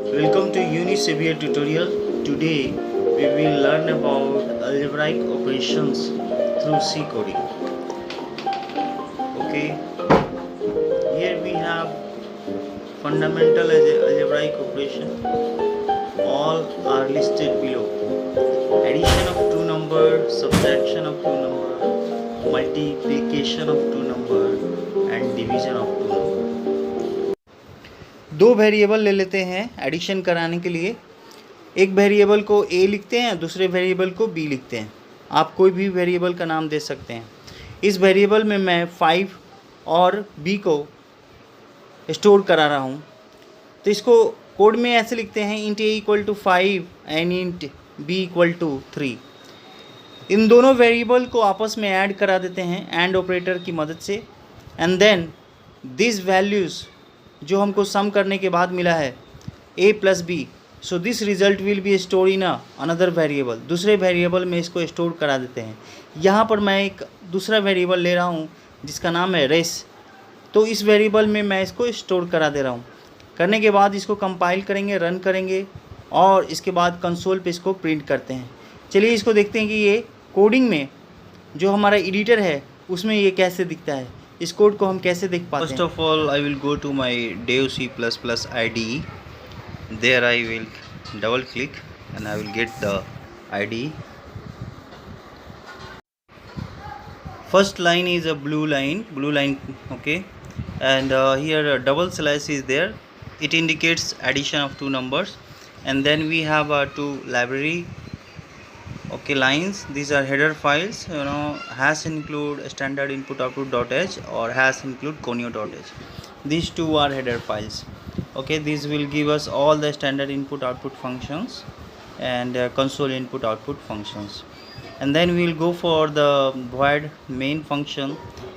Welcome to UNISAVIOUR tutorial. Today we will learn about algebraic operations through C coding. Okay, here we have fundamental algebraic operation. All are listed below. Addition of two numbers, subtraction of two numbers, multiplication of two numbers and division of two numbers. दो variable ले लेते हैं addition कराने के लिए. एक variable को a लिखते हैं, दूसरे वेरिएबल को b लिखते हैं. आप कोई भी वेरिएबल का नाम दे सकते हैं. इस वेरिएबल में मैं 5 और b को स्टोर करा रहा हूँ. तो इसको कोड में ऐसे लिखते हैं int a equal to 5 and int b equal to 3. इन दोनों वेरिएबल को आपस में ऐड करा देते हैं एंड ऑपरेटर की मदद से. एंड देन दिस वैल्यूज़ जो हमको सम करने के बाद मिला है a plus B, so this result will be store in another variable. दूसरे वेरिएबल में इसको स्टोर करा देते हैं. यहाँ पर मैं एक दूसरा वेरिएबल ले रहा हूँ जिसका नाम है रेस. तो इस वेरिएबल में मैं इसको स्टोर करा दे रहा हूँ. करने के बाद इसको कंपाइल करेंगे, रन करेंगे और इसके बाद कंसोल पे इसको प्रिंट करते हैं. चलिए इसको देखते हैं कि ये कोडिंग में जो हमारा एडिटर है उसमें ये कैसे दिखता है. इस कोड को हम कैसे देख पाते हैं. First of all I will go to my dev C++ IDE. There I will double click and I will get the IDE. First line is a blue line, okay, and here a double slash is there. It indicates addition of two numbers. And then we have two library, okay, lines. These are header files, hash include standard input output.h or hash include conio.h. These two are header files. Okay, these will give us all the standard input output functions and console input output functions. And then we will go for the void main function,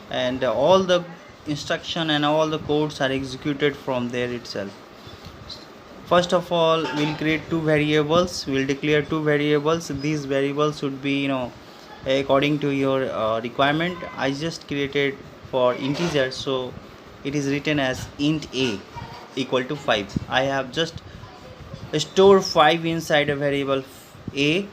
and all the instruction and all the codes are executed from there itself. First of all, we'll create two variables. We'll declare two variables. These variables should be according to your requirement. I just created for integer, so it is written as int a equal to 5. I have just store 5 inside a variable a,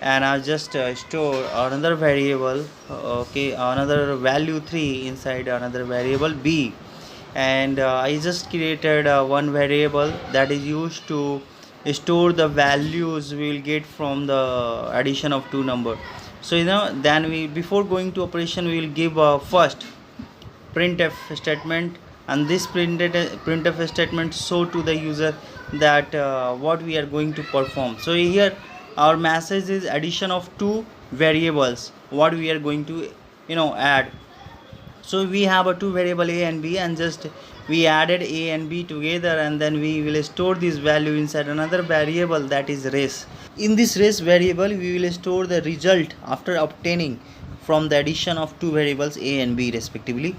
and I'll just store another variable, okay, another value 3 inside another variable b. And I just created one variable that is used to store the values we will get from the addition of two numbers. So then we, before going to operation, we will give first printf statement, and this printf statement show to the user that what we are going to perform. So here our message is addition of two variables, what we are going to add. So we have a two variable a and b, and just we added a and b together, and then we will store this value inside another variable, that is res. In this res variable we will store the result after obtaining from the addition of two variables a and b respectively.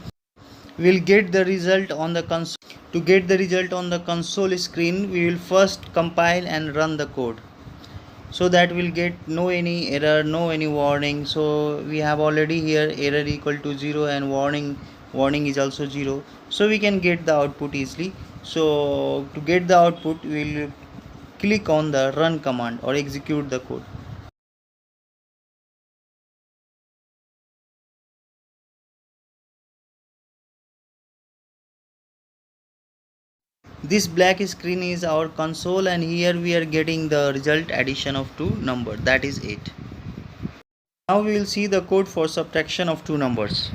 We will get the result on the console. To get the result on the console screen, we will first compile and run the code, so that we'll get no any error, no any warning. So we have already here error equal to 0 and warning is also 0, so we can get the output easily. So to get the output, we'll click on the run command or execute the code. This black screen is our console, and here we are getting the result addition of two numbers, that is 8. Now we will see the code for subtraction of two numbers.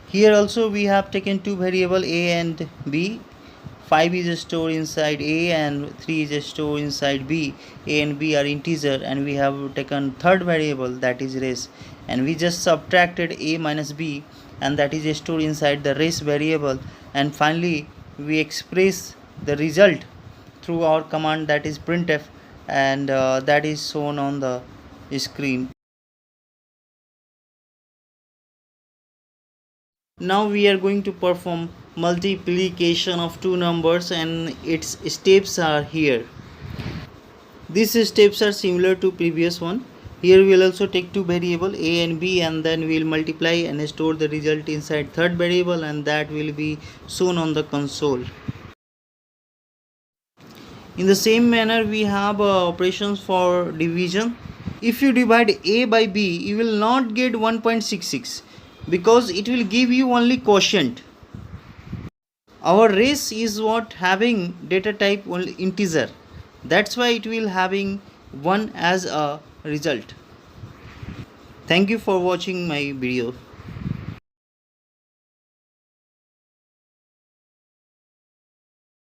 Here also we have taken two variable a and b. 5 is stored inside a and 3 is stored inside b. A and b are integer, and we have taken third variable, that is res, and we just subtracted a minus b, and that is stored inside the res variable. And finally we express the result through our command, that is printf, and that is shown on the screen. Now we are going to perform multiplication of two numbers, and its steps are here. These steps are similar to previous one. Here we will also take two variable a and b, and then we will multiply and store the result inside third variable, and that will be shown on the console. In the same manner, we have operations for division. If you divide a by b, you will not get 1.66 because it will give you only quotient. Our race is what having data type only integer. That's why it will having 1 as a result. Thank you for watching my video.